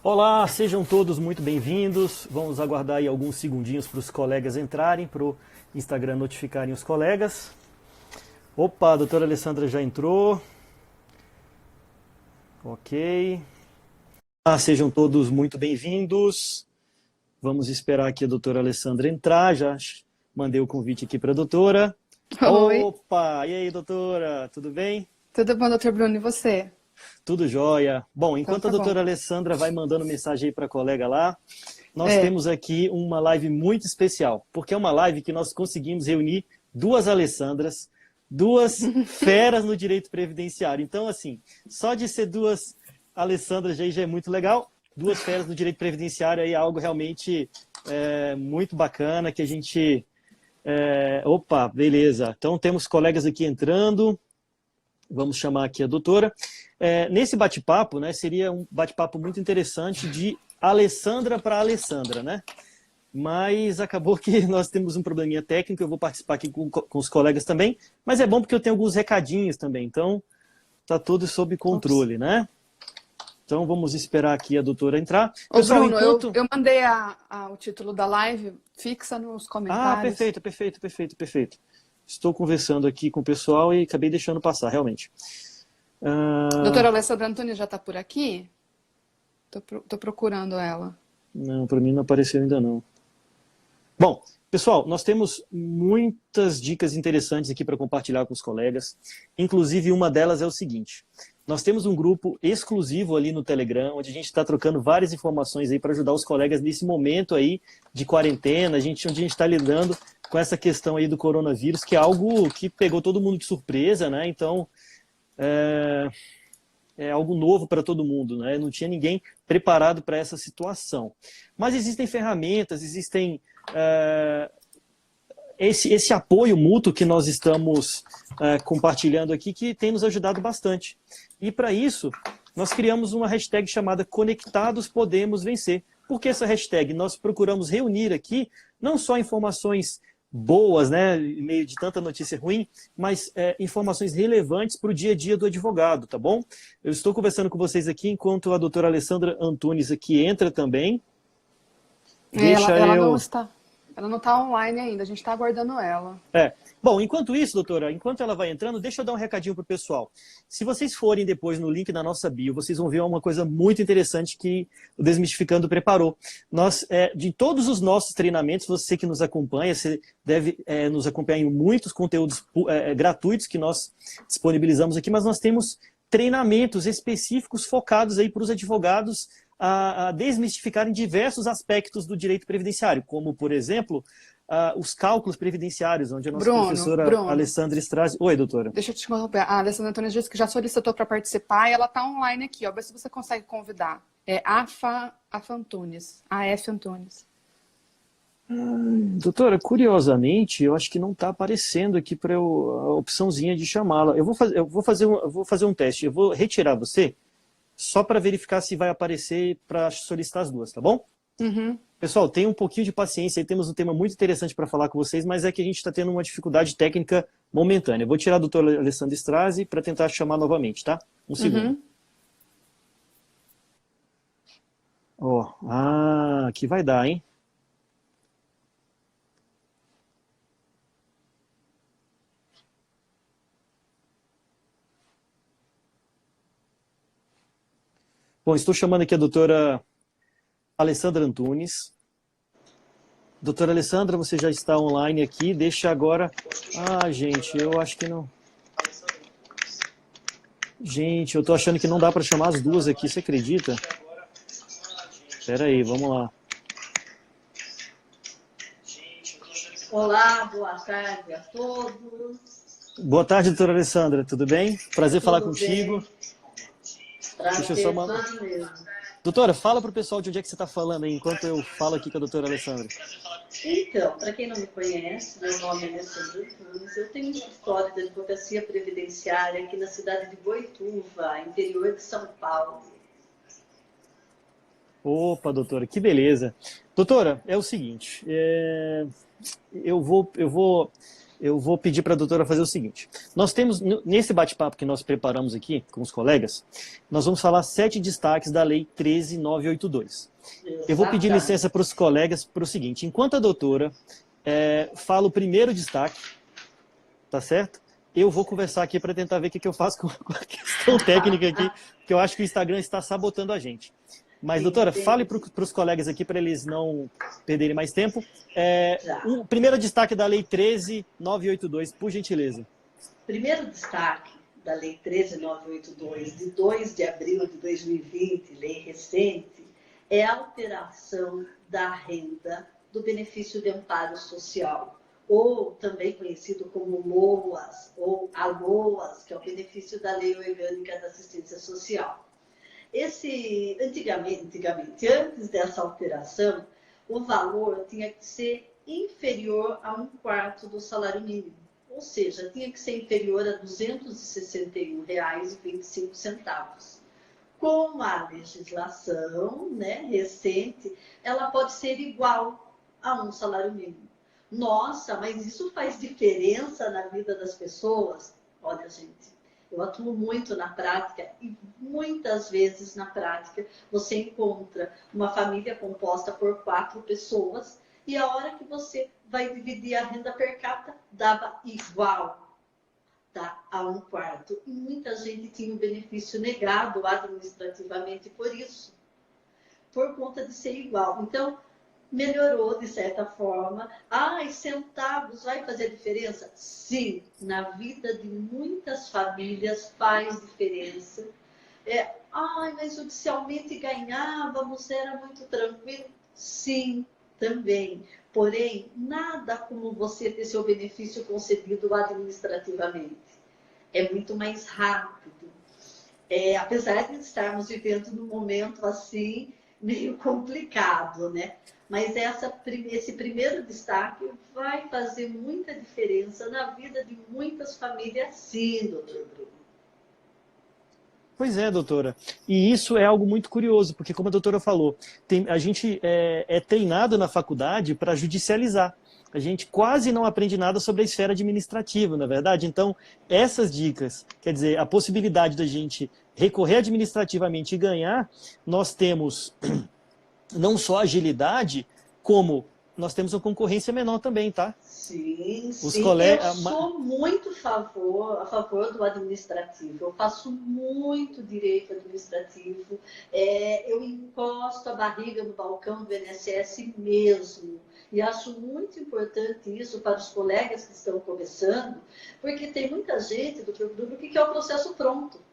Olá, sejam todos muito bem-vindos. Vamos aguardar aí alguns segundinhos para os colegas entrarem, para o Instagram notificarem os colegas. Opa, a doutora Alessandra já entrou. Ok. Sejam todos muito bem-vindos. Vamos esperar aqui a doutora Alessandra entrar. Já mandei o convite aqui para a doutora. Oi, Opa, e aí, doutora? Tudo bem? tudo bom, doutor Bruno? E você? Tudo jóia. Bom, Então enquanto a tá bom. doutora Alessandra vai mandando mensagem aí para a colega lá, nós É, temos aqui uma live muito especial, porque é uma live que nós conseguimos reunir duas Alessandras, duas feras no direito previdenciário. Então, assim, só de ser duas Alessandras aí já é muito legal. Duas feras no direito previdenciário aí é algo realmente muito bacana que a gente... Opa, beleza. Então temos colegas aqui entrando. Vamos chamar aqui a doutora. Nesse bate-papo, né, seria um bate-papo muito interessante de Alessandra para Alessandra, né? Mas acabou que nós temos um probleminha técnico, eu vou participar aqui com os colegas também, mas é bom porque eu tenho alguns recadinhos também, então tá tudo sob ops. controle, né? Então vamos esperar aqui a doutora entrar. Ô Pessoal, Bruno, eu, enquanto... eu mandei o título da live, fixa nos comentários. Perfeito, perfeito, perfeito, perfeito. Estou conversando aqui com o pessoal e acabei deixando passar, realmente. Doutora Alessandra Antunes já tá por aqui? Tô procurando ela. Não, para mim não apareceu ainda não. Bom, pessoal, nós temos muitas dicas interessantes aqui para compartilhar com os colegas. Inclusive, uma delas é o seguinte. Nós temos um grupo exclusivo ali no Telegram, onde a gente está trocando várias informações aí para ajudar os colegas nesse momento aí de quarentena, onde a gente está lidando com essa questão aí do coronavírus, que é algo que pegou todo mundo de surpresa, né? Então, é algo novo para todo mundo, né? Não tinha ninguém preparado para essa situação. Mas existem ferramentas, existem esse apoio mútuo que nós estamos compartilhando aqui, que tem nos ajudado bastante. E para isso, nós criamos uma hashtag chamada Conectados Podemos Vencer. Por que essa hashtag? Nós procuramos reunir aqui não só informações boas, né, em meio de tanta notícia ruim, mas informações relevantes para o dia a dia do advogado, tá bom? Eu estou conversando com vocês aqui enquanto a doutora Alessandra Antunes aqui entra também. Ela, Deixa ela não eu... está, ela não está online ainda, a gente está aguardando ela. Bom, enquanto isso, doutora, enquanto ela vai entrando, deixa eu dar um recadinho para o pessoal. Se vocês forem depois no link da nossa bio, vocês vão ver uma coisa muito interessante que o Desmistificando preparou. Nós, de todos os nossos treinamentos, você que nos acompanha, você deve nos acompanhar em muitos conteúdos gratuitos que nós disponibilizamos aqui, mas nós temos treinamentos específicos focados aí para os advogados a desmistificarem diversos aspectos do direito previdenciário, como, por exemplo, os cálculos previdenciários, onde a nossa Bruno, professora Bruno, Alessandra Strazi... Oi, doutora. deixa eu te interromper. A Alessandra Antunes disse que já solicitou para participar e ela está online aqui, ó. Vê se você consegue convidar. É Afa Antunes, AF Antunes. Doutora, curiosamente, eu acho que não está aparecendo aqui para eu a opçãozinha de chamá-la. Eu vou fazer um teste. Eu vou retirar você só para verificar se vai aparecer para solicitar as duas, tá bom? Uhum. Pessoal, tenham um pouquinho de paciência, aí temos um tema muito interessante para falar com vocês, mas é que a gente está tendo uma dificuldade técnica momentânea. Eu vou tirar a doutora Alessandra Strazi para tentar chamar novamente, tá? Um segundo. Uhum. Aqui vai dar, hein? Bom, estou chamando aqui a doutora Alessandra Antunes. Doutora Alessandra, você já está online aqui, deixa agora... gente, eu acho que não... Gente, eu tô achando que não dá para chamar as duas aqui, você acredita? Espera aí, vamos lá. Olá, boa tarde a todos. Boa tarde, doutora Alessandra, tudo bem? Prazer falar Tudo contigo. bem? Deixa eu só Prazer mandar... todo mesmo. Doutora, fala para o pessoal de onde é que você está falando aí, enquanto eu falo aqui com a doutora Alessandra. Então, para quem não me conhece, meu nome é Alessandra Antunes. Eu tenho um escritório de advocacia previdenciária aqui na cidade de Boituva, interior de São Paulo. Opa, doutora, que beleza. Doutora, é o seguinte, eu vou eu vou pedir para a doutora fazer o seguinte. Nós temos, nesse bate-papo que nós preparamos aqui com os colegas, nós vamos falar 7 destaques da Lei 13.982. Eu vou pedir licença para os colegas para o seguinte, enquanto a doutora fala o primeiro destaque, tá certo? Eu vou conversar aqui para tentar ver o que eu faço com a questão técnica aqui, que eu acho que o Instagram está sabotando a gente. Mas, doutora, fale para os colegas aqui, para eles não perderem mais tempo. O primeiro destaque da Lei 13.982, por gentileza. Primeiro destaque da Lei 13.982, de 2 de abril de 2020, lei recente, é a alteração da renda do benefício de amparo social, ou também conhecido como LOAS, ou ALOAS, que é o benefício da Lei Orgânica da Assistência Social. Antigamente, antes dessa alteração, o valor tinha que ser inferior a 1/4 do salário mínimo. Ou seja, tinha que ser inferior a R$ 261,25. Com a legislação recente, ela pode ser igual a um salário mínimo. Nossa, mas isso faz diferença na vida das pessoas? Olha, gente, eu atuo muito na prática e muitas vezes na prática você encontra uma família composta por 4 pessoas e a hora que você vai dividir a renda per capita dava igual, tá, a 1/4. E muita gente tinha o benefício negado administrativamente por isso, por conta de ser igual. Então, melhorou de certa forma. Centavos vai fazer diferença? Sim, na vida de muitas famílias faz diferença. Mas judicialmente ganhávamos, era muito tranquilo. Sim, também. Porém, nada como você ter seu benefício concedido administrativamente. É muito mais rápido. Apesar de estarmos vivendo num momento assim, meio complicado, né? Mas esse primeiro destaque vai fazer muita diferença na vida de muitas famílias, sim, doutor Bruno. Pois é, doutora. E isso é algo muito curioso, porque como a doutora falou, a gente é treinado na faculdade para judicializar. A gente quase não aprende nada sobre a esfera administrativa, na verdade. Então, essas dicas, quer dizer, a possibilidade da gente recorrer administrativamente e ganhar, nós temos não só agilidade, como nós temos uma concorrência menor também, tá? Sim, Os sim. colegas... Eu sou muito a favor do administrativo. Eu faço muito direito administrativo. Eu encosto a barriga no balcão do INSS mesmo. E acho muito importante isso para os colegas que estão começando, porque tem muita gente, doutor Bruno, que quer o processo pronto.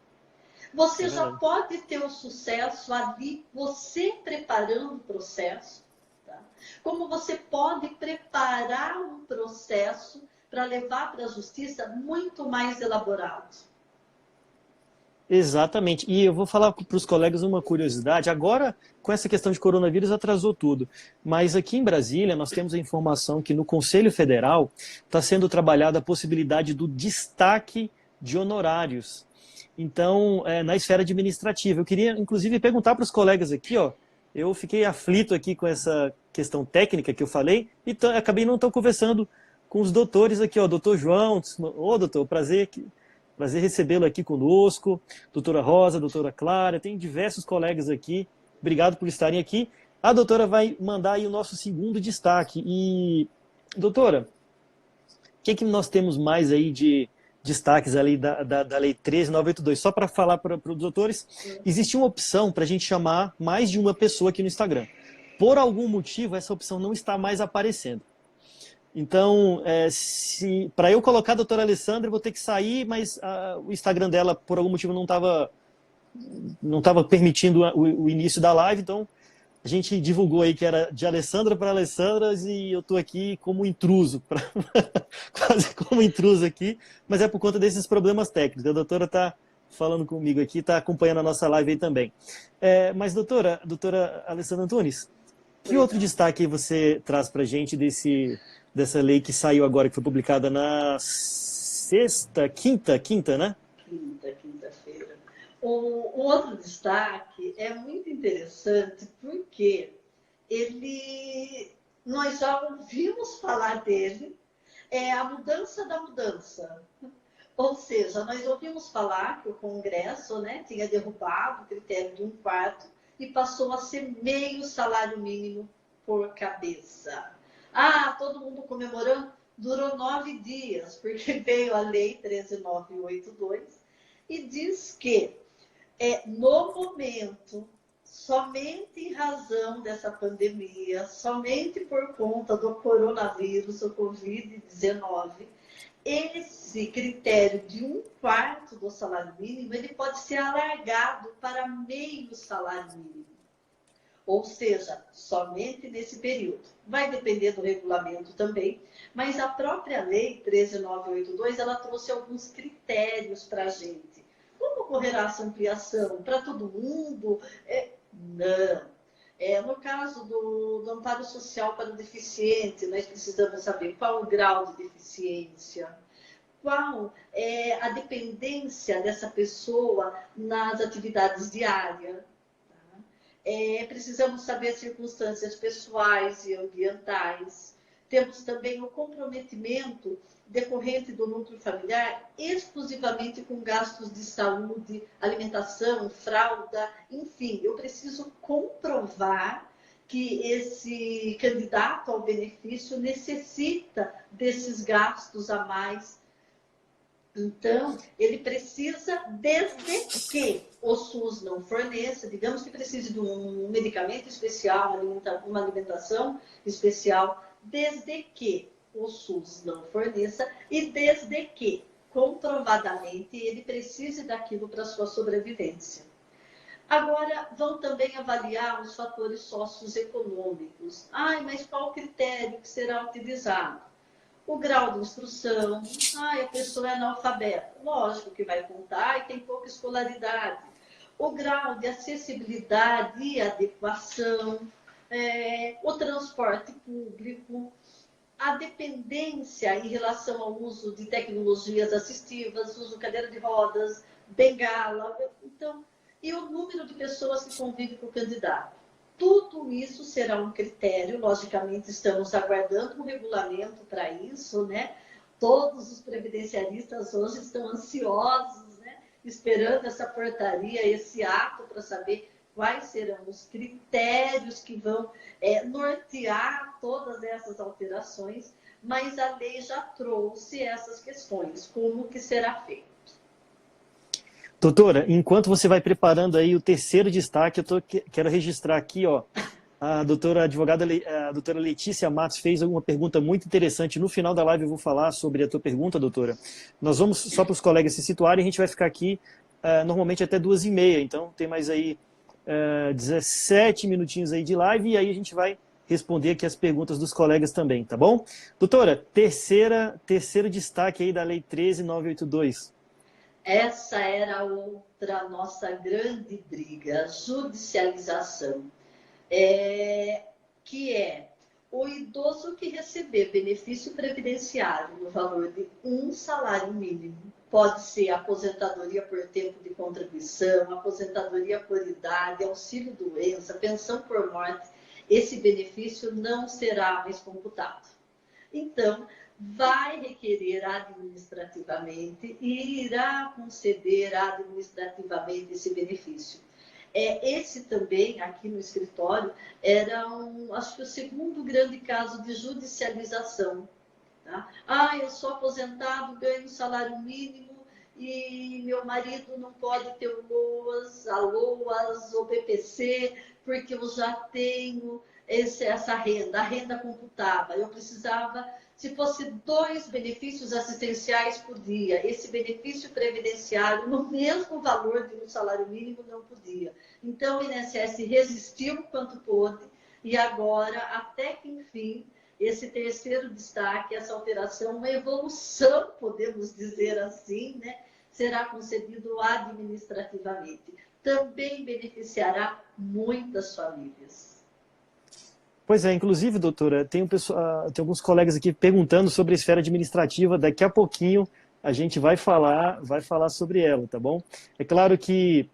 Você já pode ter o sucesso ali, você preparando o processo, tá? Como você pode preparar um processo para levar para a justiça muito mais elaborado. Exatamente. E eu vou falar para os colegas uma curiosidade. Agora, com essa questão de coronavírus, atrasou tudo. Mas aqui em Brasília, nós temos a informação que no Conselho Federal está sendo trabalhada a possibilidade do destaque de honorários. Então, na esfera administrativa. Eu queria, inclusive, perguntar para os colegas aqui, eu fiquei aflito aqui com essa questão técnica que eu falei e acabei não conversando com os doutores aqui, doutor João. Doutor, prazer recebê-lo aqui conosco. Doutora Rosa, doutora Clara, tem diversos colegas aqui. Obrigado por estarem aqui. A doutora vai mandar aí o nosso segundo destaque. E, doutora, o que nós temos mais aí de destaques ali da Lei 13.982. Só para falar para os doutores, existe uma opção para a gente chamar mais de uma pessoa aqui no Instagram. Por algum motivo, essa opção não está mais aparecendo. Então, para eu colocar a doutora Alessandra, eu vou ter que sair, mas o Instagram dela, por algum motivo, não estava permitindo o início da live, então a gente divulgou aí que era de Alessandra para Alessandras e eu estou aqui como intruso, quase como intruso aqui, mas é por conta desses problemas técnicos. A doutora está falando comigo aqui, está acompanhando a nossa live aí também. Mas, doutora Alessandra Antunes, que outro destaque você traz para a gente dessa lei que saiu agora, que foi publicada na quinta, né? Quinta-feira. O outro destaque é muito interessante porque nós já ouvimos falar dele, é a mudança da mudança. Ou seja, nós ouvimos falar que o Congresso, né, tinha derrubado o critério de 1/4 e passou a ser meio salário mínimo por cabeça. Ah, todo mundo comemorando. Durou 9 dias, porque veio a Lei 13.982 e diz que no momento, somente em razão dessa pandemia, somente por conta do coronavírus, o Covid-19, esse critério de 1/4 do salário mínimo, ele pode ser alargado para meio salário mínimo. Ou seja, somente nesse período. Vai depender do regulamento também, mas a própria lei 13.982, ela trouxe alguns critérios para a gente. Como ocorrerá essa ampliação? Para todo mundo? Não. No caso do amparo social para o deficiente, nós precisamos saber qual o grau de deficiência, qual é a dependência dessa pessoa nas atividades diárias. Precisamos saber as circunstâncias pessoais e ambientais. Temos também o comprometimento decorrente do núcleo familiar exclusivamente com gastos de saúde, alimentação, fralda, enfim, eu preciso comprovar que esse candidato ao benefício necessita desses gastos a mais. Então, ele precisa, desde que o SUS não forneça, digamos que precise de um medicamento especial, uma alimentação especial, desde que o SUS não forneça e desde que, comprovadamente, ele precise daquilo para a sua sobrevivência. Agora, vão também avaliar os fatores socioeconômicos. Mas qual critério que será utilizado? O grau de instrução, a pessoa é analfabeta, lógico que vai contar e tem pouca escolaridade. O grau de acessibilidade e adequação, o transporte público, a dependência em relação ao uso de tecnologias assistivas, uso de cadeira de rodas, bengala, então, e o número de pessoas que convivem com o candidato. Tudo isso será um critério, logicamente estamos aguardando um regulamento para isso, né? Todos os previdenciaristas hoje estão ansiosos, né? Esperando essa portaria, esse ato para saber quais serão os critérios que vão nortear todas essas alterações, mas a lei já trouxe essas questões, como que será feito. Doutora, enquanto você vai preparando aí o terceiro destaque, quero registrar aqui, ó, a doutora Letícia Matos fez uma pergunta muito interessante. No final da live eu vou falar sobre a tua pergunta, doutora. Nós vamos, só para os colegas se situarem, a gente vai ficar aqui normalmente até 2h30, então tem mais aí 17 minutinhos aí de live e aí a gente vai responder aqui as perguntas dos colegas também, tá bom? Doutora, terceiro destaque aí da Lei 13.982. Essa era outra nossa grande briga, a judicialização, que é o idoso que receber benefício previdenciário no valor de 1 salário mínimo, pode ser aposentadoria por tempo de contribuição, aposentadoria por idade, auxílio-doença, pensão por morte, esse benefício não será mais computado. Então, vai requerer administrativamente e irá conceder administrativamente esse benefício. Esse também, aqui no escritório, era acho que o segundo grande caso de judicialização. Tá? Eu sou aposentado, ganho salário mínimo e meu marido não pode ter o LOAS, a LOAS ou BPC, porque eu já tenho essa renda, a renda computava. Eu precisava, se fosse 2 benefícios assistenciais por dia, esse benefício previdenciário no mesmo valor de um salário mínimo não podia. Então o INSS resistiu quanto pôde e agora, até que enfim, esse terceiro destaque, essa alteração, uma evolução, podemos dizer assim, né, será concedido administrativamente. Também beneficiará muitas famílias. Pois é, inclusive, doutora, tem alguns colegas aqui perguntando sobre a esfera administrativa. Daqui a pouquinho a gente vai falar sobre ela, tá bom? É claro que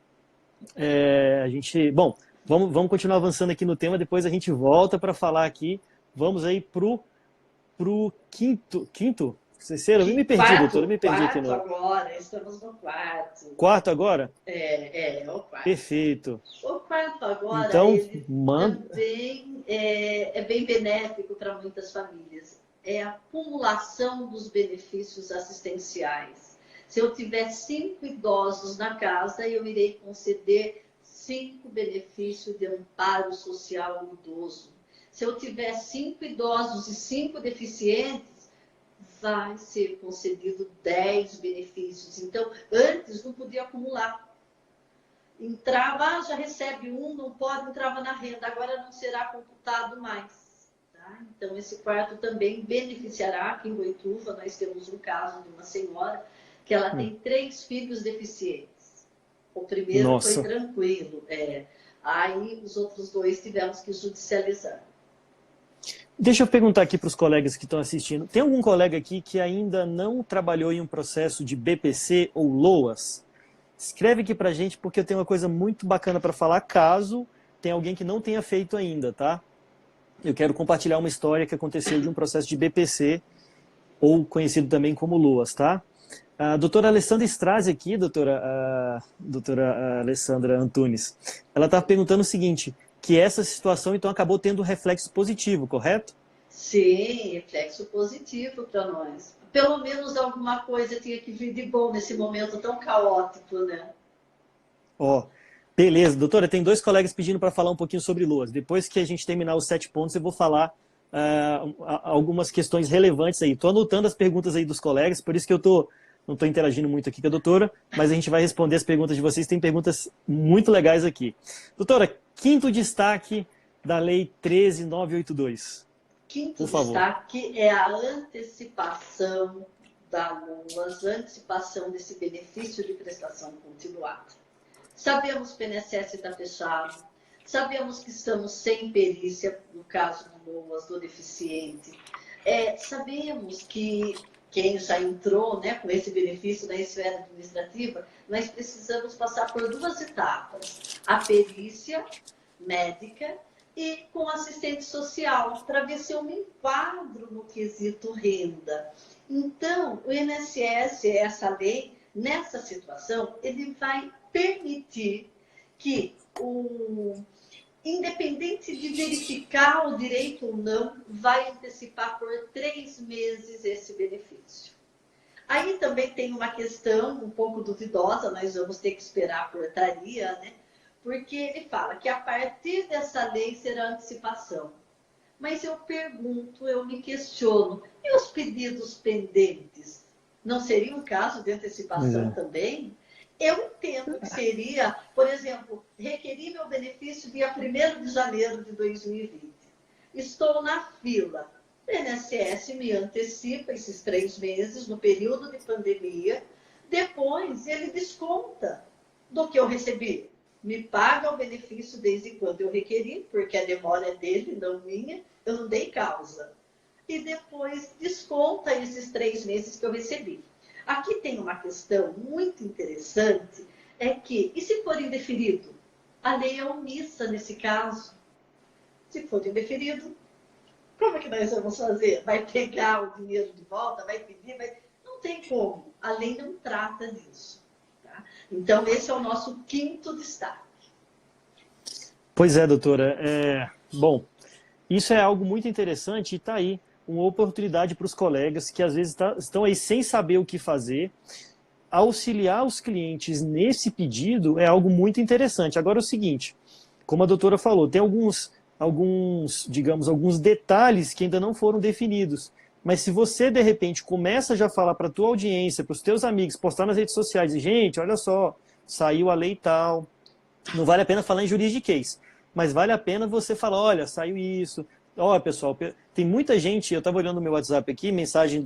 Bom, vamos continuar avançando aqui no tema, depois a gente volta para falar aqui. Vamos aí pro para o quinto? Terceiro? Eu me perdi, doutora, eu me perdi aqui Quarto agora, estamos no quarto. Quarto agora? É o quarto. Perfeito. O quarto agora, Então, ele também é bem benéfico para muitas famílias. É a acumulação dos benefícios assistenciais. Se eu tiver 5 idosos na casa, eu irei conceder 5 benefícios de amparo social ao idoso. Se eu tiver 5 idosos e 5 deficientes, vai ser concedido 10 benefícios. Então, antes não podia acumular. Entrava, já recebe um, não pode, entrava na renda, agora não será computado mais. Tá? Então, esse quarto também beneficiará. Aqui em Boituva, nós temos um caso de uma senhora que ela tem 3 filhos deficientes. O primeiro foi tranquilo. Aí, os outros 2 tivemos que judicializar. Deixa eu perguntar aqui para os colegas que estão assistindo. Tem algum colega aqui que ainda não trabalhou em um processo de BPC ou LOAS? Escreve aqui para a gente, porque eu tenho uma coisa muito bacana para falar, caso tenha alguém que não tenha feito ainda, tá? Eu quero compartilhar uma história que aconteceu de um processo de BPC, ou conhecido também como LOAS, tá? A doutora Alessandra Strazi aqui, doutora Alessandra Antunes, ela está perguntando o seguinte, que essa situação então acabou tendo um reflexo positivo, correto? Sim, reflexo positivo para nós. Pelo menos alguma coisa tinha que vir de bom nesse momento tão caótico, né? Beleza. Doutora, tem 2 colegas pedindo para falar um pouquinho sobre LOAS. Depois que a gente terminar os 7 pontos, eu vou falar algumas questões relevantes aí. Estou anotando as perguntas aí dos colegas, por isso que não estou interagindo muito aqui com a doutora, mas a gente vai responder as perguntas de vocês. Tem perguntas muito legais aqui. Doutora, 5º destaque da Lei 13.982. Quinto destaque é a antecipação da LOAS, antecipação desse benefício de prestação continuada. Sabemos que o INSS está fechado, sabemos que estamos sem perícia, no caso do LOAS, do deficiente. Sabemos que quem já entrou, né, com esse benefício na esfera administrativa, nós precisamos passar por 2 etapas. A perícia médica e com assistente social, para ver se eu me enquadro no quesito renda. Então, o INSS, essa lei, nessa situação, ele vai permitir que, independente de verificar o direito ou não, vai antecipar por 3 meses esse benefício. Aí também tem uma questão um pouco duvidosa, nós vamos ter que esperar a portaria, né? Porque ele fala que a partir dessa lei será antecipação. Mas eu pergunto, eu me questiono, e os pedidos pendentes? Não seria um caso de antecipação também? Eu entendo que seria, por exemplo, requeri meu benefício dia 1º de janeiro de 2020. Estou na fila. O INSS me antecipa esses 3 meses no período de pandemia. Depois ele desconta do que eu recebi. Me paga o benefício desde quando eu requeri, porque a demora é dele, não minha, eu não dei causa. E depois desconta esses 3 meses que eu recebi. Aqui tem uma questão muito interessante, e se for indeferido? A lei é omissa nesse caso. Se for indeferido, como é que nós vamos fazer? Vai pegar o dinheiro de volta, vai pedir, não tem como. A lei não trata disso. Tá? Então, esse é o nosso 5º destaque. Pois é, doutora. Bom, isso é algo muito interessante e está aí uma oportunidade para os colegas que às vezes estão aí sem saber o que fazer. Auxiliar os clientes nesse pedido é algo muito interessante. Agora é o seguinte, como a doutora falou, tem alguns detalhes que ainda não foram definidos. Mas se você, de repente, começa já a falar para a tua audiência, para os teus amigos, postar nas redes sociais, e, gente, olha só, saiu a lei tal, não vale a pena falar em juridiquês, mas vale a pena você falar, olha, saiu isso. Olha, pessoal, tem muita gente, eu estava olhando no meu WhatsApp aqui, mensagem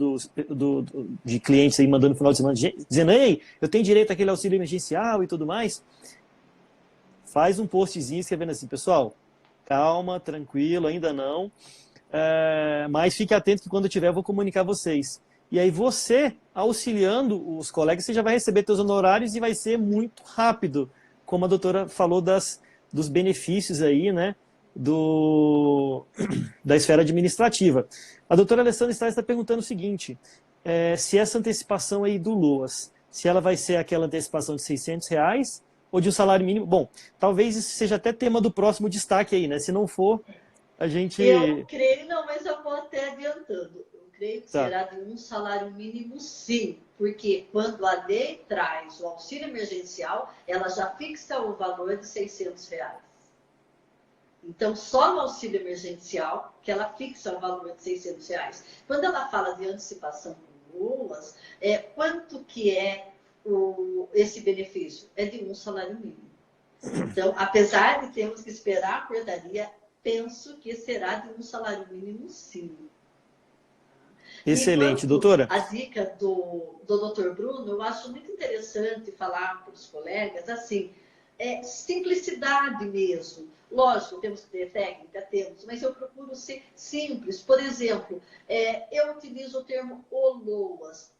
de clientes aí mandando no final de semana, dizendo, ei, eu tenho direito àquele auxílio emergencial e tudo mais. Faz um postzinho escrevendo assim, pessoal, calma, tranquilo, ainda não, mas fique atento que quando tiver eu vou comunicar vocês. E aí você, auxiliando os colegas, você já vai receber seus honorários e vai ser muito rápido, como a doutora falou dos benefícios aí, né? da esfera administrativa. A doutora Alessandra Stais está perguntando o seguinte, se essa antecipação aí do LOAS, se ela vai ser aquela antecipação de R$ 600 ou de um salário mínimo. Bom, talvez isso seja até tema do próximo destaque aí, né? Se não for, a gente... Eu creio, não, mas eu vou até adiantando. Eu creio que Tá. será de um salário mínimo, sim, porque quando a lei traz o auxílio emergencial, ela já fixa o valor de R$ 600. Então, só no auxílio emergencial que ela fixa o valor de R$ 600. Quando ela fala de antecipação de LOAS, quanto que é esse benefício? É de um salário mínimo. Então, apesar de termos que esperar a portaria, penso que será de um salário mínimo, sim. Excelente, E doutora. a dica do Dr. Bruno, eu acho muito interessante falar para os colegas, assim, simplicidade mesmo. Lógico, temos que ter técnica, temos, mas eu procuro ser simples. Por exemplo, eu utilizo o termo LOAS.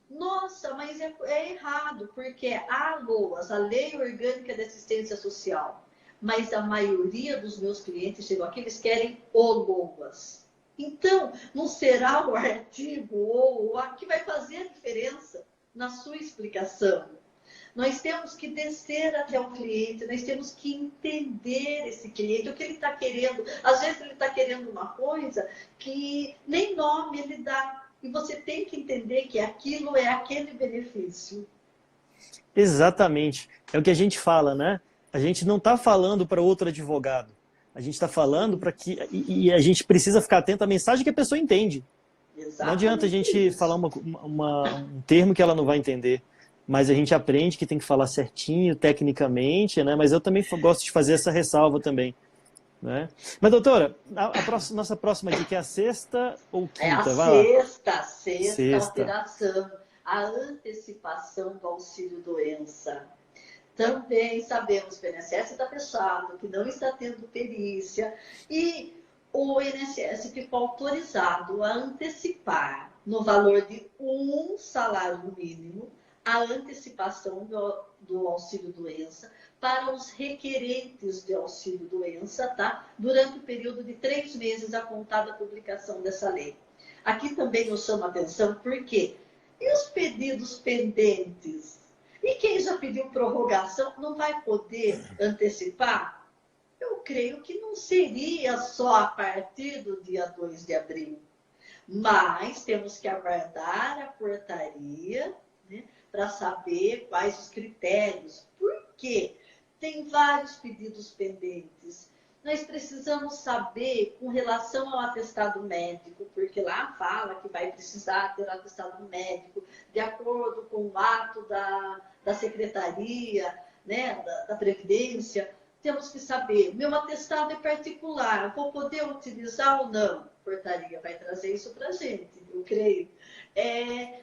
Nossa, mas é errado, porque há LOAS, a Lei Orgânica de Assistência Social, mas a maioria dos meus clientes chegam aqui, eles querem o LOAS. Então, não será o artigo ou o que vai fazer a diferença na sua explicação. Nós temos que descer até o cliente, nós temos que entender esse cliente, o que ele está querendo. Às vezes ele está querendo uma coisa que nem nome ele dá. E você tem que entender que aquilo é aquele benefício. Exatamente. É o que a gente fala, né? A gente não está falando para outro advogado. A gente está falando para que... E a gente precisa ficar atento à mensagem que a pessoa entende. Exatamente. Não adianta a gente falar um termo que ela não vai entender. Mas a gente aprende que tem que falar certinho, tecnicamente, né? Mas eu também gosto de fazer essa ressalva também. Né? Mas, doutora, nossa próxima dica é a sexta ou quinta? Vai lá. Sexta alteração, a antecipação do auxílio-doença. Também sabemos que o INSS está fechado, que não está tendo perícia, e o INSS ficou autorizado a antecipar, no valor de um salário mínimo, a antecipação do auxílio-doença para os requerentes de auxílio-doença, tá? Durante o período de 3 meses a contar da publicação dessa lei. Aqui também eu chamo a atenção, por quê? E os pedidos pendentes? E quem já pediu prorrogação não vai poder antecipar? Eu creio que não seria só a partir do dia 2 de abril. Mas temos que aguardar a portaria, né, para saber quais os critérios. Por quê? Tem vários pedidos pendentes. Nós precisamos saber com relação ao atestado médico, porque lá fala que vai precisar ter um atestado médico, de acordo com o ato da secretaria, né, da Previdência. Temos que saber, meu atestado é particular, vou poder utilizar ou não? A portaria vai trazer isso para a gente, eu creio.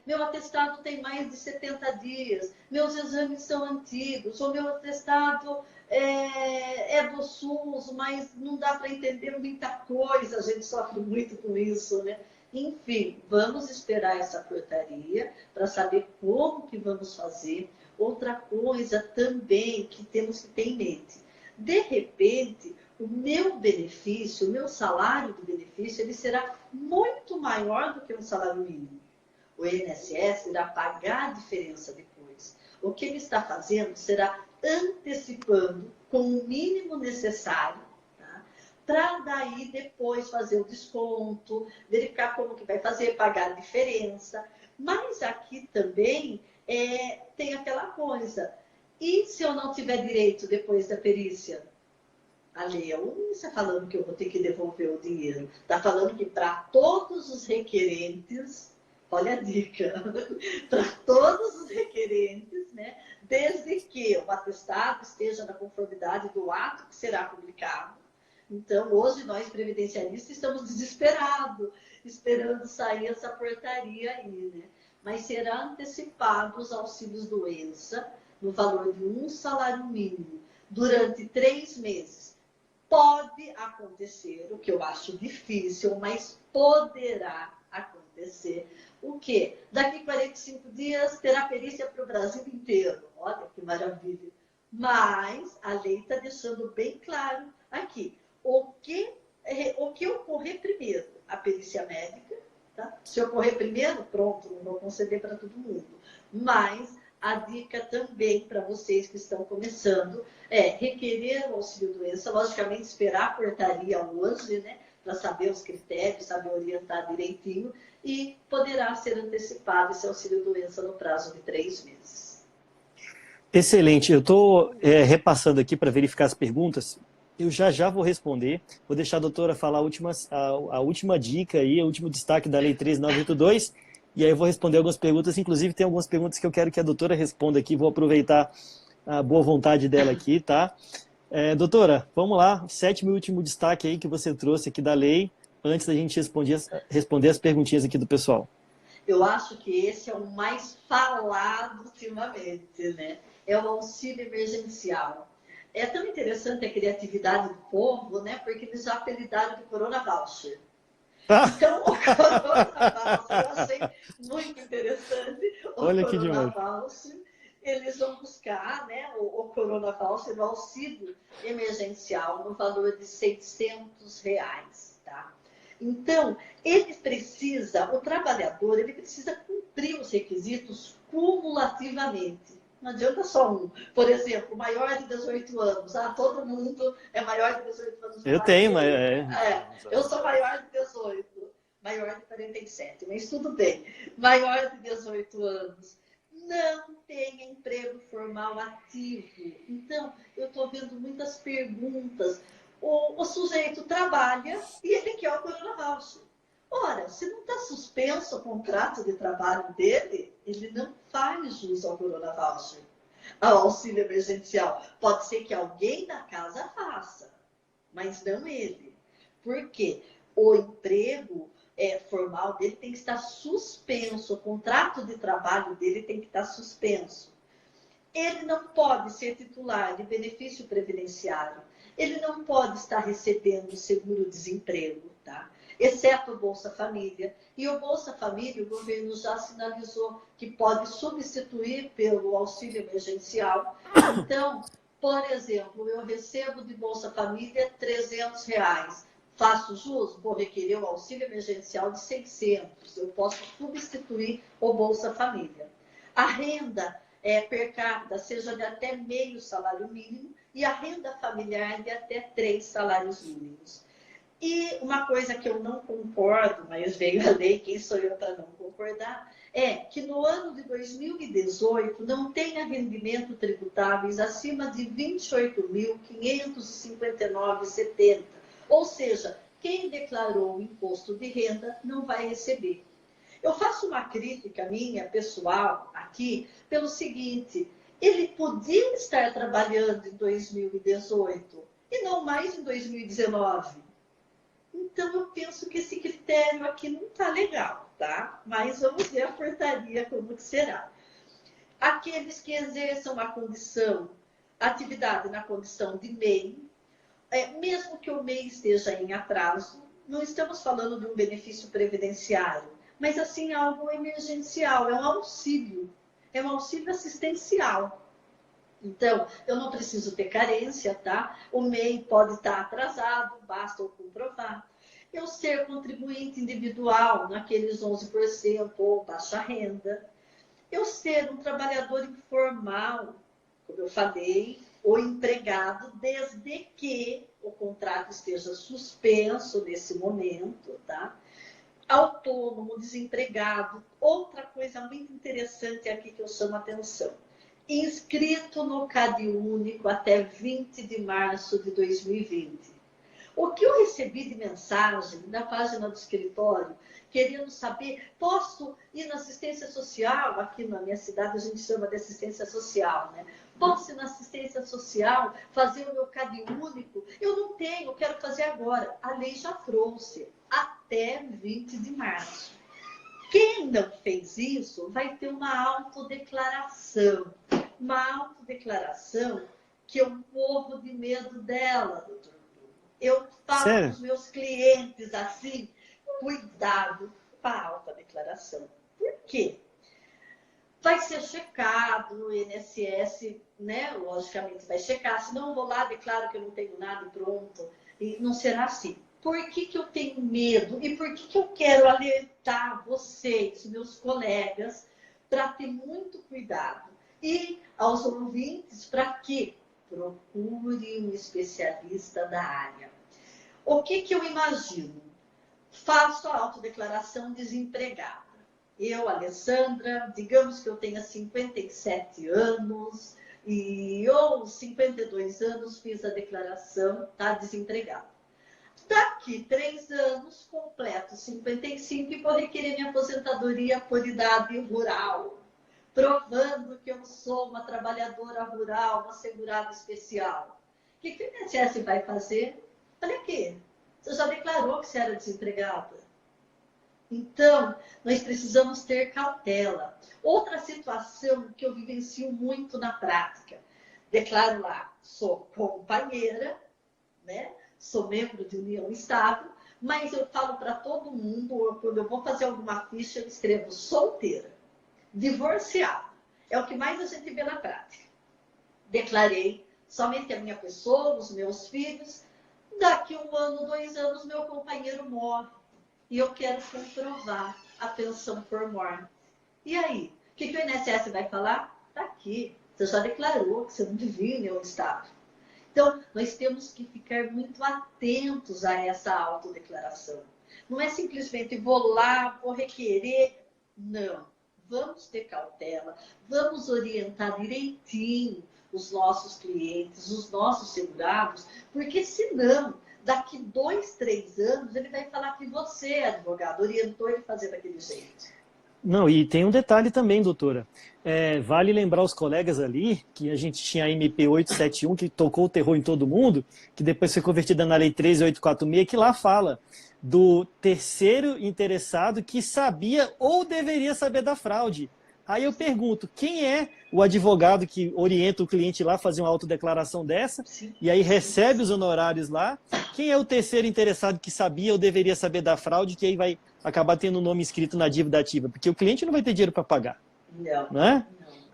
Meu atestado tem mais de 70 dias, meus exames são antigos, ou meu atestado é do SUS, mas não dá para entender muita coisa, a gente sofre muito com isso, né? Enfim, vamos esperar essa portaria para saber como que vamos fazer. Outra coisa também que temos que ter em mente, de repente, o meu benefício, o meu salário de benefício, ele será muito maior do que um salário mínimo. O INSS irá pagar a diferença depois. O que ele está fazendo será antecipando com o mínimo necessário, tá? Para daí depois fazer o desconto, verificar como que vai fazer, pagar a diferença. Mas aqui também tem aquela coisa, e se eu não tiver direito depois da perícia? A lei não está falando que eu vou ter que devolver o dinheiro. Está falando que para todos os requerentes, olha a dica, para todos os requerentes, né, desde que o atestado esteja na conformidade do ato que será publicado. Então, hoje nós, previdenciaristas, estamos desesperados, esperando sair essa portaria aí, né? Mas será antecipado os auxílios-doença no valor de um salário mínimo durante 3 meses. Pode acontecer, o que eu acho difícil, mas poderá acontecer. O quê? Daqui 45 dias terá perícia para o Brasil inteiro. Olha que maravilha. Mas a lei está deixando bem claro aqui. O que Se ocorrer primeiro, pronto, não vou conceder para todo mundo. Mas a dica também para vocês que estão começando é requerer o auxílio-doença, logicamente esperar a portaria hoje, né, para saber os critérios, saber orientar direitinho, e poderá ser antecipado esse auxílio-doença no prazo de 3 meses. Excelente. Eu estou repassando aqui para verificar as perguntas. Eu já vou responder. Vou deixar a doutora falar a última dica aí, o último destaque da Lei 13.982. E aí eu vou responder algumas perguntas. Inclusive, tem algumas perguntas que eu quero que a doutora responda aqui. Vou aproveitar a boa vontade dela aqui, tá? Doutora, vamos lá. O 7º e último destaque aí que você trouxe aqui da lei, antes da gente responder as perguntinhas aqui do pessoal. Eu acho que esse é o mais falado ultimamente, né? É o auxílio emergencial. É tão interessante a criatividade do povo, né? Porque eles já apelidaram de Corona Voucher. Então, o Corona Voucher, eu achei muito interessante. Olha que demais. Corona Voucher, eles vão buscar, né, o Corona Voucher, o auxílio emergencial, no valor de R$600, tá? Então, o trabalhador, ele precisa cumprir os requisitos cumulativamente. Não adianta só um. Por exemplo, maior de 18 anos. Todo mundo é maior de 18 anos. Eu tenho, mas... Eu sou maior de 18. Maior de 47, mas tudo bem. Maior de 18 anos. Não tem emprego formal ativo. Então, eu estou vendo muitas perguntas. O sujeito trabalha e ele quer o Corona Voucher. Ora, se não está suspenso o contrato de trabalho dele, ele não faz jus ao Corona Voucher, ao auxílio emergencial. Pode ser que alguém da casa faça, mas não ele. Por quê? O emprego formal dele tem que estar suspenso, o contrato de trabalho dele tem que estar suspenso. Ele não pode ser titular de benefício previdenciário. Ele não pode estar recebendo seguro-desemprego, tá? Exceto o Bolsa Família. E o Bolsa Família, o governo já sinalizou que pode substituir pelo auxílio emergencial. Então, por exemplo, eu recebo de Bolsa Família R$300. Faço jus? Vou requerer o auxílio emergencial de 600. Eu posso substituir o Bolsa Família. A renda per capita seja de até meio salário mínimo e a renda familiar de até 3 salários mínimos. E uma coisa que eu não concordo, mas veio a lei, quem sou eu para não concordar, é que no ano de 2018 não tenha rendimento tributáveis acima de R$ 28.559,70. Ou seja, quem declarou o imposto de renda não vai receber. Eu faço uma crítica minha, pessoal, aqui, pelo seguinte: ele podia estar trabalhando em 2018 e não mais em 2019. Então, eu penso que esse critério aqui não está legal, tá? Mas vamos ver a portaria como que será. Aqueles que exerçam atividade na condição de MEI, mesmo que o MEI esteja em atraso, não estamos falando de um benefício previdenciário, mas assim algo emergencial, é um auxílio assistencial. Então, eu não preciso ter carência, tá? O MEI pode estar atrasado, basta eu comprovar. Eu ser contribuinte individual naqueles 11% ou baixa renda. Eu ser um trabalhador informal, como eu falei, ou empregado, desde que o contrato esteja suspenso nesse momento, tá? Autônomo, desempregado. Outra coisa muito interessante aqui que eu chamo a atenção. Inscrito no CadÚnico até 20 de março de 2020. O que eu recebi de mensagem na página do escritório, querendo saber, posso ir na assistência social? Aqui na minha cidade a gente chama de assistência social, né? Posso ir na assistência social, fazer o meu CadÚnico? Eu não tenho, eu quero fazer agora. A lei já trouxe, até 20 de março. Quem não fez isso vai ter uma autodeclaração. Uma autodeclaração que eu morro de medo dela, doutor. Eu falo com os meus clientes assim, cuidado com a autodeclaração. Por quê? Vai ser checado, o INSS, né? Logicamente vai checar. Se não, eu vou lá, declaro que eu não tenho nada e pronto. E não será assim. por que que eu tenho medo e por que que eu quero alertar vocês, meus colegas, para ter muito cuidado. E aos ouvintes, para que procure um especialista da área. O que que eu imagino? Faço a autodeclaração desempregada. Eu, Alessandra, digamos que eu tenha 57 anos ou 52 anos, fiz a declaração, tá, desempregada. Daqui 3 anos, completo 55 e vou requerer minha aposentadoria por idade rural, provando que eu sou uma trabalhadora rural, uma segurada especial. O que o INSS vai fazer? Olha aqui, você já declarou que você era desempregada. Então, nós precisamos ter cautela. Outra situação que eu vivencio muito na prática. Declaro lá, sou companheira, né? Sou membro de união estável, mas eu falo para todo mundo, quando eu vou fazer alguma ficha, eu escrevo solteira, divorciada. É o que mais a gente vê na prática. Declarei somente a minha pessoa, os meus filhos. Daqui 1 ano, 2 anos, meu companheiro morre. E eu quero comprovar a pensão por morte. E aí? O que o INSS vai falar? Está aqui. Você já declarou que você não devia em nenhum estado. Então, nós temos que ficar muito atentos a essa autodeclaração. Não é simplesmente vou lá, vou requerer. Não. Vamos ter cautela. Vamos orientar direitinho os nossos clientes, os nossos segurados, porque senão, daqui 2, 3 anos, ele vai falar que você, advogado, orientou ele a fazer daquele jeito. Não, e tem um detalhe também, doutora. Vale lembrar os colegas ali que a gente tinha a MP 871, que tocou o terror em todo mundo, que depois foi convertida na Lei 13846, que lá fala do terceiro interessado que sabia ou deveria saber da fraude. Aí eu pergunto, quem é o advogado que orienta o cliente lá a fazer uma autodeclaração dessa, e aí recebe os honorários lá? Quem é o terceiro interessado que sabia ou deveria saber da fraude, que aí vai acabar tendo o nome escrito na dívida ativa? Porque o cliente não vai ter dinheiro para pagar. Não, não é? não.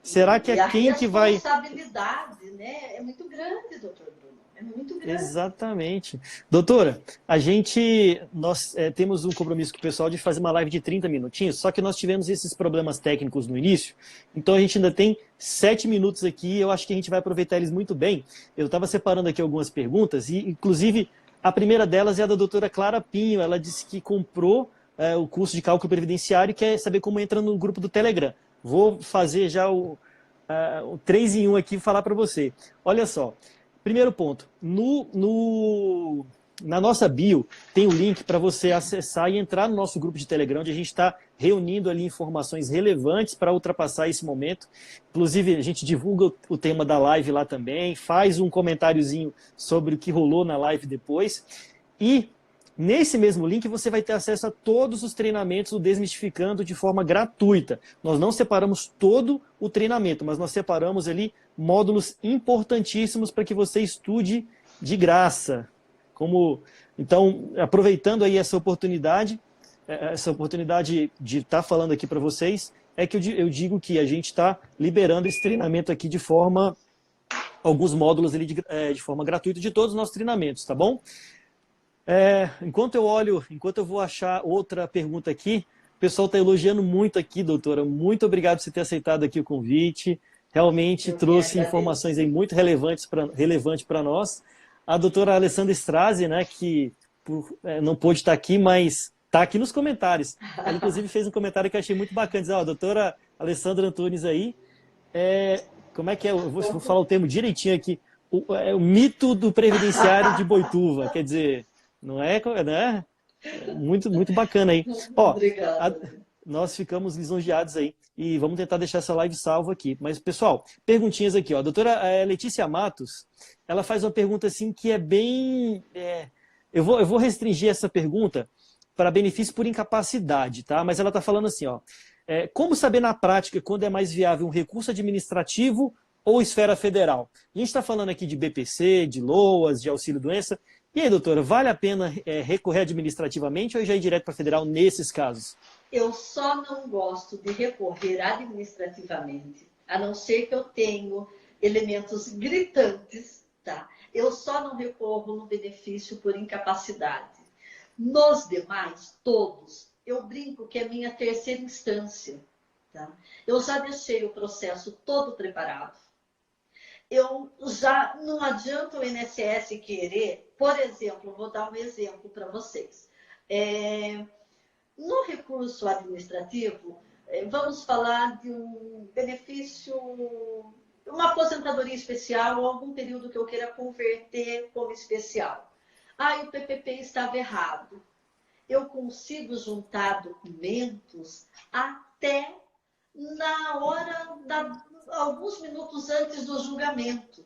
Será que é quem que vai... A responsabilidade, né, é muito grande, doutor Bruno. É muito grande. Exatamente. Doutora, nós temos um compromisso com o pessoal de fazer uma live de 30 minutinhos, só que nós tivemos esses problemas técnicos no início, então a gente ainda tem 7 minutos aqui, eu acho que a gente vai aproveitar eles muito bem. Eu estava separando aqui algumas perguntas, e inclusive a primeira delas é a da doutora Clara Pinho. Ela disse que comprou o curso de cálculo previdenciário e quer saber como entra no grupo do Telegram. Vou fazer já o 3 em 1 aqui e falar para você. Olha só. Primeiro ponto, na nossa bio tem o link para você acessar e entrar no nosso grupo de Telegram, onde a gente está reunindo ali informações relevantes para ultrapassar esse momento. Inclusive, a gente divulga o tema da live lá também, faz um comentáriozinho sobre o que rolou na live depois. E nesse mesmo link você vai ter acesso a todos os treinamentos do Desmistificando de forma gratuita. Nós não separamos todo o treinamento, mas nós separamos ali módulos importantíssimos para que você estude de graça. Então, aproveitando aí essa oportunidade de estar falando aqui para vocês, é que eu digo que a gente está liberando esse treinamento aqui alguns módulos ali de forma gratuita de todos os nossos treinamentos, tá bom? Enquanto eu vou achar outra pergunta aqui, o pessoal está elogiando muito aqui, doutora. Muito obrigado por você ter aceitado aqui o convite. Realmente trouxe informações aí muito relevantes para nós. A doutora Alessandra Strazi, né, que não pôde estar aqui, mas está aqui nos comentários. Ela, inclusive, fez um comentário que eu achei muito bacana. Diz, doutora Alessandra Antunes aí, como é que é? Eu vou falar o termo direitinho aqui. O mito do previdenciário de Boituva. Quer dizer, não é? Né? Muito, muito bacana aí. Obrigada. Nós ficamos lisonjeados aí e vamos tentar deixar essa live salva aqui. Mas, pessoal, perguntinhas aqui. A doutora Letícia Matos, ela faz uma pergunta assim que é bem... Eu vou restringir essa pergunta para benefício por incapacidade, tá? Mas ela está falando assim, como saber na prática quando é mais viável um recurso administrativo ou esfera federal? A gente está falando aqui de BPC, de LOAS, de auxílio-doença. E aí, doutora, vale a pena recorrer administrativamente ou já ir direto para federal nesses casos? Eu só não gosto de recorrer administrativamente, a não ser que eu tenha elementos gritantes, tá? Eu só não recorro no benefício por incapacidade. Nos demais, todos, eu brinco que é minha terceira instância. Tá? Eu já deixei o processo todo preparado. Eu já não adianta o INSS querer, por exemplo, vou dar um exemplo para vocês. No recurso administrativo, vamos falar de um benefício, uma aposentadoria especial ou algum período que eu queira converter como especial. O PPP estava errado. Eu consigo juntar documentos até na hora, alguns minutos antes do julgamento.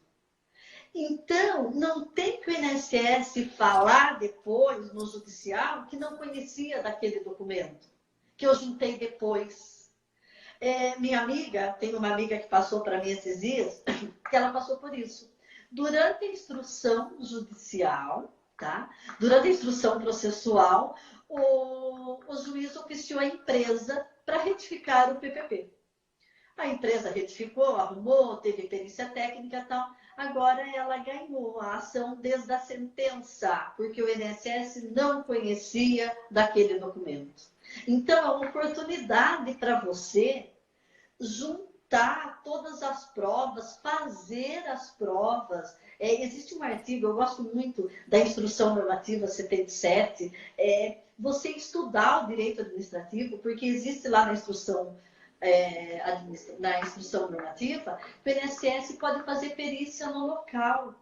Então, não tem que o INSS falar depois no judicial que não conhecia daquele documento, que eu juntei depois. Minha amiga, tem uma amiga que passou para mim esses dias, que ela passou por isso. Durante a instrução judicial, tá? Durante a instrução processual, o juiz oficiou a empresa para retificar o PPP. A empresa retificou, arrumou, teve perícia técnica e tal. Agora ela ganhou a ação desde a sentença, porque o INSS não conhecia daquele documento. Então, é uma oportunidade para você juntar todas as provas, fazer as provas. Existe um artigo, eu gosto muito da Instrução Normativa 77, você estudar o direito administrativo, porque existe lá na instrução normativa, o INSS pode fazer perícia no local.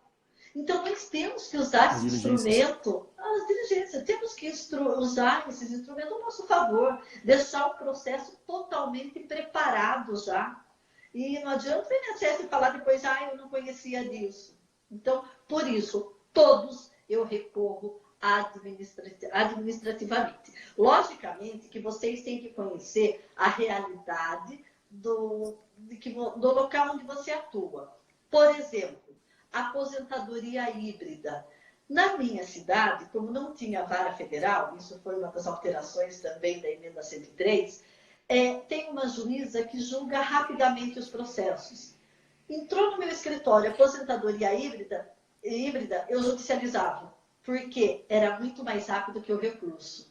Então, nós temos que usar esse instrumento, as diligências, temos que usar esses instrumentos ao nosso favor, deixar o processo totalmente preparado já. E não adianta o INSS falar depois, eu não conhecia disso. Então, por isso, todos eu recorro administrativamente. Logicamente que vocês têm que conhecer a realidade do local onde você atua. Por exemplo, aposentadoria híbrida. Na minha cidade, como não tinha vara federal, isso foi uma das alterações também da emenda 103, tem uma juíza que julga rapidamente os processos. Entrou no meu escritório aposentadoria híbrida, eu judicializava, porque era muito mais rápido que o recurso.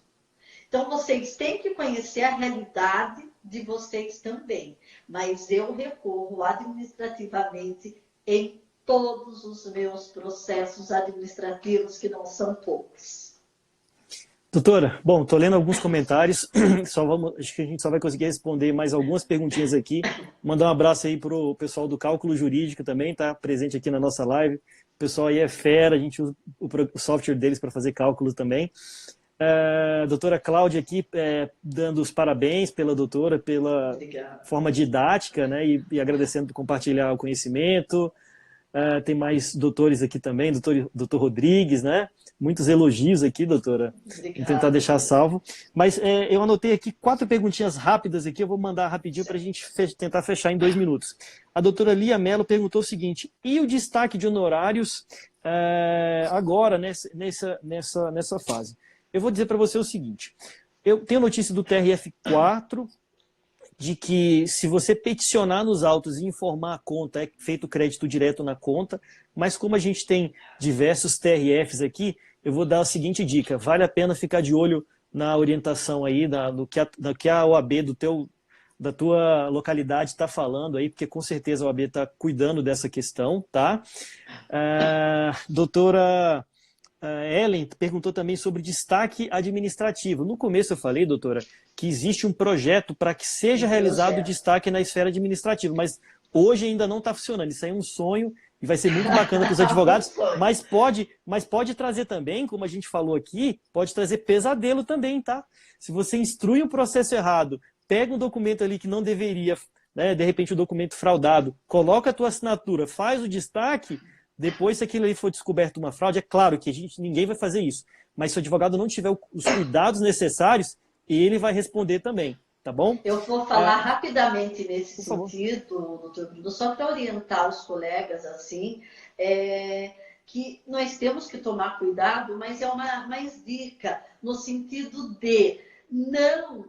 Então, vocês têm que conhecer a realidade de vocês também. Mas eu recorro administrativamente em todos os meus processos administrativos, que não são poucos. Doutora, bom, estou lendo alguns comentários, acho que a gente só vai conseguir responder mais algumas perguntinhas aqui. Mandar um abraço aí para o pessoal do Cálculo Jurídico também, está presente aqui na nossa live. O pessoal aí é fera, a gente usa o software deles para fazer cálculos também. Doutora Cláudia aqui dando os parabéns pela doutora, pela forma didática, né, e agradecendo por compartilhar o conhecimento. Tem mais doutores aqui também, doutor Rodrigues, né? Muitos elogios aqui, doutora. Vou tentar deixar salvo. Mas eu anotei aqui 4 perguntinhas rápidas aqui, eu vou mandar rapidinho para a gente tentar fechar em 2 minutos. A doutora Lia Mello perguntou o seguinte: e o destaque de honorários agora, nessa fase? Eu vou dizer para você o seguinte: eu tenho notícia do TRF4, de que se você peticionar nos autos e informar a conta, é feito crédito direto na conta, mas como a gente tem diversos TRFs aqui, eu vou dar a seguinte dica: vale a pena ficar de olho na orientação aí, do que a OAB da tua localidade está falando aí, porque com certeza a OAB está cuidando dessa questão, tá? Doutora Ellen perguntou também sobre destaque administrativo. No começo eu falei, doutora, que existe um projeto para que seja realizado o destaque na esfera administrativa, mas hoje ainda não está funcionando. Isso aí é um sonho e vai ser muito bacana para os advogados, mas pode trazer também, como a gente falou aqui, pode trazer pesadelo também, tá? Se você instrui o processo errado, pega um documento ali que não deveria, né, de repente o documento fraudado, coloca a tua assinatura, faz o destaque. Depois, se aquilo ali for descoberto uma fraude, é claro que ninguém vai fazer isso. Mas se o advogado não tiver os cuidados necessários, ele vai responder também, tá bom? Eu vou falar rapidamente nesse sentido, doutor Bruno, só para orientar os colegas assim, que nós temos que tomar cuidado, mas é uma mais dica, no sentido de não...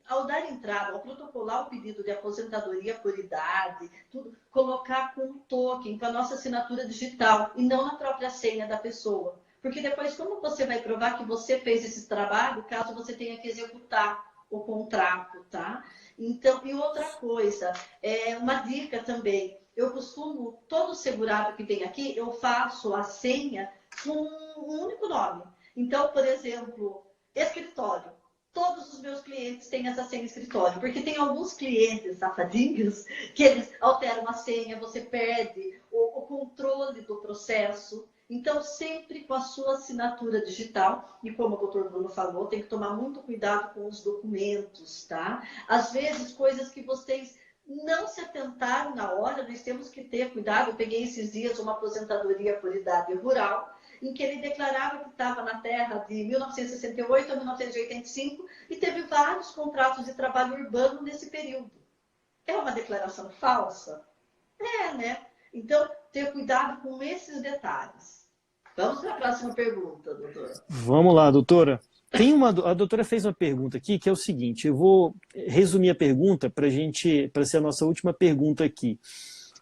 ao dar entrada, ao protocolar o pedido de aposentadoria por idade, tudo, colocar com um token, com a nossa assinatura digital, e não na própria senha da pessoa. Porque depois, como você vai provar que você fez esse trabalho, caso você tenha que executar o contrato, tá? Então, e outra coisa, uma dica também, eu costumo, todo segurado que vem aqui, eu faço a senha com um único nome. Então, por exemplo, escritório. Todos os meus clientes têm essa senha escritório, porque tem alguns clientes safadinhos que eles alteram a senha, você perde o controle do processo. Então, sempre com a sua assinatura digital, e como o doutor Bruno falou, tem que tomar muito cuidado com os documentos, tá? Às vezes, coisas que vocês não se atentaram na hora, nós temos que ter cuidado. Eu peguei esses dias uma aposentadoria por idade rural, em que ele declarava que estava na terra de 1968 a 1985 e teve vários contratos de trabalho urbano nesse período. É uma declaração falsa? É, né? Então, ter cuidado com esses detalhes. Vamos para a próxima pergunta, doutora. Vamos lá, doutora. A doutora fez uma pergunta aqui que é o seguinte, eu vou resumir a pergunta para ser a nossa última pergunta aqui,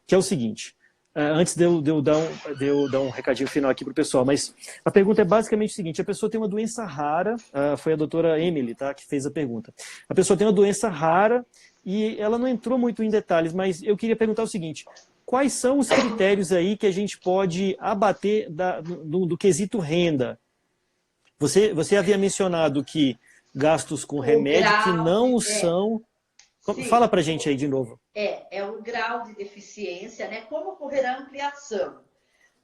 que é o seguinte, antes de eu dar um recadinho final aqui para o pessoal, mas a pergunta é basicamente o seguinte, a pessoa tem uma doença rara, foi a doutora Emily, tá, que fez a pergunta. A pessoa tem uma doença rara e ela não entrou muito em detalhes, mas eu queria perguntar o seguinte, quais são os critérios aí que a gente pode abater do quesito renda? Você havia mencionado que gastos com remédio que não são... Sim. Fala pra gente aí de novo. É o grau de deficiência, né? Como ocorrerá a ampliação?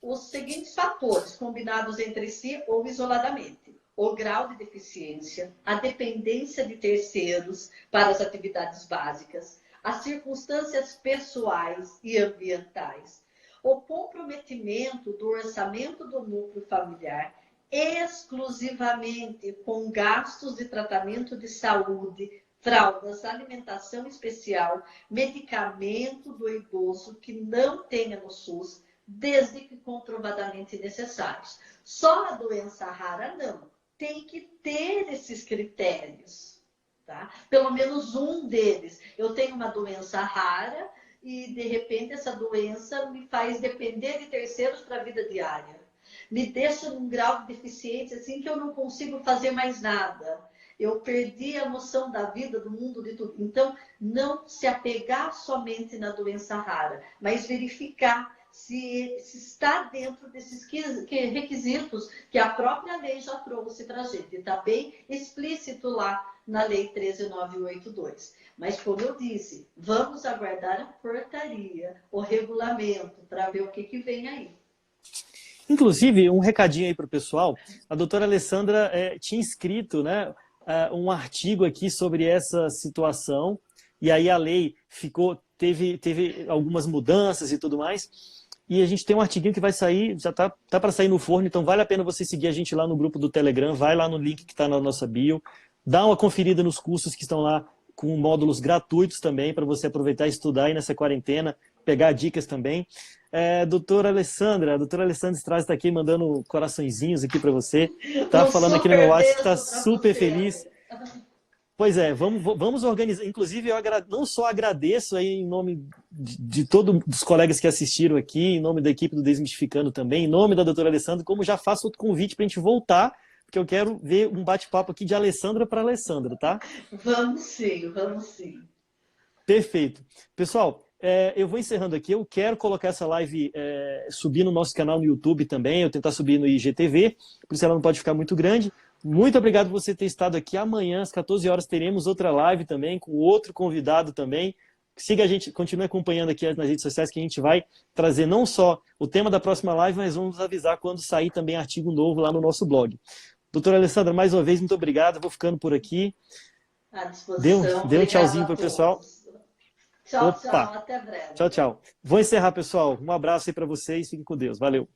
Os seguintes fatores combinados entre si ou isoladamente. O grau de deficiência, a dependência de terceiros para as atividades básicas, as circunstâncias pessoais e ambientais, o comprometimento do orçamento do núcleo familiar, exclusivamente com gastos de tratamento de saúde, fraldas, alimentação especial, medicamento do idoso que não tenha no SUS, desde que comprovadamente necessários. Só a doença rara não. Tem que ter esses critérios, tá? Pelo menos um deles. Eu tenho uma doença rara e, de repente, essa doença me faz depender de terceiros para a vida diária. Me deixa num grau de deficiência assim que eu não consigo fazer mais nada. Eu perdi a noção da vida, do mundo, de tudo. Então, não se apegar somente na doença rara, mas verificar se está dentro desses requisitos que a própria lei já trouxe para a gente. Está bem explícito lá na Lei 13.982. Mas, como eu disse, vamos aguardar a portaria, o regulamento, para ver o que vem aí. Inclusive, um recadinho aí para o pessoal, a doutora Alessandra tinha escrito, né, um artigo aqui sobre essa situação, e aí a lei teve algumas mudanças e tudo mais, e a gente tem um artiguinho que vai sair, já tá para sair no forno, então vale a pena você seguir a gente lá no grupo do Telegram, vai lá no link que está na nossa bio, dá uma conferida nos cursos que estão lá com módulos gratuitos também, para você aproveitar e estudar aí nessa quarentena, pegar dicas também. Doutora Alessandra Strass está aqui mandando coraçõezinhos aqui para você. Tá falando aqui no meu WhatsApp que está super feliz. Pois é, vamos organizar. Inclusive, eu não só agradeço aí em nome de todos os colegas que assistiram aqui, em nome da equipe do Desmistificando também, em nome da doutora Alessandra, como já faço outro convite para a gente voltar, porque eu quero ver um bate-papo aqui de Alessandra para Alessandra, tá? Vamos sim, vamos sim. Perfeito. Pessoal, eu vou encerrando aqui. Eu quero colocar essa live, subir no nosso canal no YouTube também, eu tentar subir no IGTV, por isso ela não pode ficar muito grande. Muito obrigado por você ter estado aqui. Amanhã, às 14 horas, teremos outra live também, com outro convidado também. Siga a gente, continue acompanhando aqui nas redes sociais, que a gente vai trazer não só o tema da próxima live, mas vamos avisar quando sair também artigo novo lá no nosso blog. Doutora Alessandra, mais uma vez, muito obrigado. Vou ficando por aqui. À disposição. Dê um tchauzinho para o pessoal. Tchau, tchau. Até breve. Tchau, tchau. Vou encerrar, pessoal. Um abraço aí para vocês. Fiquem com Deus. Valeu.